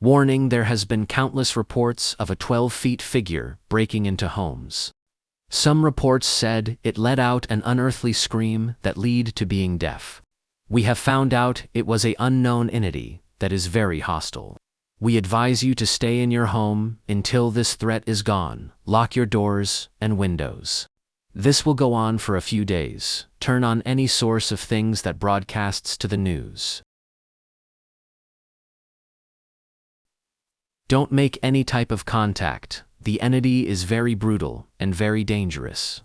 Warning: there has been countless reports of a 12-foot figure breaking into homes. Some reports said it let out an unearthly scream that led to being deaf. We have found out it was an unknown entity that is very hostile. We advise you to stay in your home until this threat is gone. Lock your doors and windows. This will go on for a few days. Turn on any source of things that broadcasts to the news. Don't make any type of contact. The entity is very brutal and very dangerous.